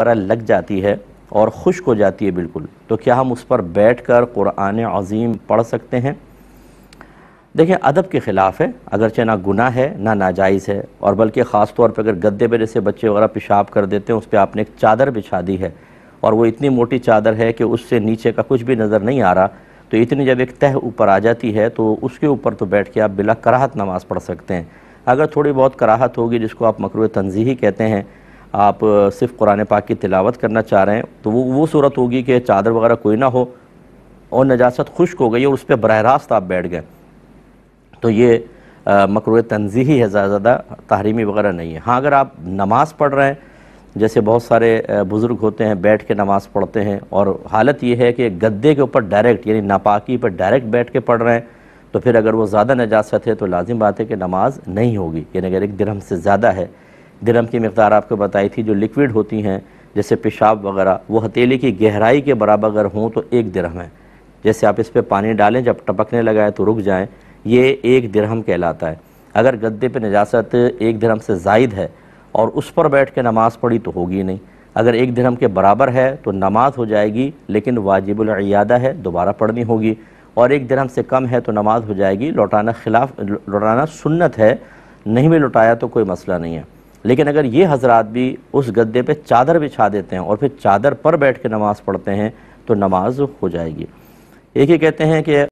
وغیرہ لگ جاتی ہے اور خشک ہو جاتی ہے بالکل، تو کیا ہم اس پر بیٹھ کر قرآن عظیم پڑھ سکتے ہیں؟ دیکھیں، ادب کے خلاف ہے، اگرچہ نہ گناہ ہے نہ ناجائز ہے، اور بلکہ خاص طور پہ اگر گدے پہ جیسے بچے وغیرہ پیشاب کر دیتے ہیں، اس پہ آپ نے ایک چادر بچھا دی ہے اور وہ اتنی موٹی چادر ہے کہ اس سے نیچے کا کچھ بھی نظر نہیں آ رہا، تو اتنی جب ایک تہہ اوپر آ جاتی ہے تو اس کے اوپر تو بیٹھ کے آپ بلا کراہت نماز پڑھ سکتے ہیں۔ اگر تھوڑی بہت کراہت ہوگی، جس کو آپ مکروہ تنزیہی کہتے ہیں، آپ صرف قرآن پاک کی تلاوت کرنا چاہ رہے ہیں، تو وہ صورت ہوگی کہ چادر وغیرہ کوئی نہ ہو اور نجاست خشک ہو گئی اور اس پہ براہ راست آپ بیٹھ گئے، تو یہ مکروہ تنزیہی ہے، زیادہ تحریمی وغیرہ نہیں ہے۔ ہاں، اگر آپ نماز پڑھ رہے ہیں، جیسے بہت سارے بزرگ ہوتے ہیں بیٹھ کے نماز پڑھتے ہیں، اور حالت یہ ہے کہ گدے کے اوپر ڈائریکٹ، یعنی ناپاکی پر ڈائریکٹ بیٹھ کے پڑھ رہے ہیں، تو پھر اگر وہ زیادہ نجاست ہے تو لازم بات ہے کہ نماز نہیں ہوگی، یعنی اگر 1 درہم سے زیادہ ہے۔ درہم کی مقدار آپ کو بتائی تھی، جو لیکوڈ ہوتی ہیں جیسے پیشاب وغیرہ، وہ ہتھیلی کی گہرائی کے برابر اگر ہوں تو 1 درہم ہے۔ جیسے آپ اس پہ پانی ڈالیں، جب ٹپکنے لگائے تو رک جائیں، یہ 1 درہم کہلاتا ہے۔ اگر گدے پہ نجاست 1 درہم سے زائد ہے اور اس پر بیٹھ کے نماز پڑھی تو ہوگی نہیں۔ اگر 1 درہم کے برابر ہے تو نماز ہو جائے گی، لیکن واجب العیادہ ہے، دوبارہ پڑھنی ہوگی، اور 1 درہم سے کم ہے تو نماز ہو جائے گی، لوٹانا سنت ہے، نہیں بھی لوٹایا تو کوئی مسئلہ نہیں ہے۔ لیکن اگر یہ حضرات بھی اس گدے پہ چادر بچھا دیتے ہیں اور پھر چادر پر بیٹھ کے نماز پڑھتے ہیں تو نماز ہو جائے گی۔ ایک یہ کہتے ہیں کہ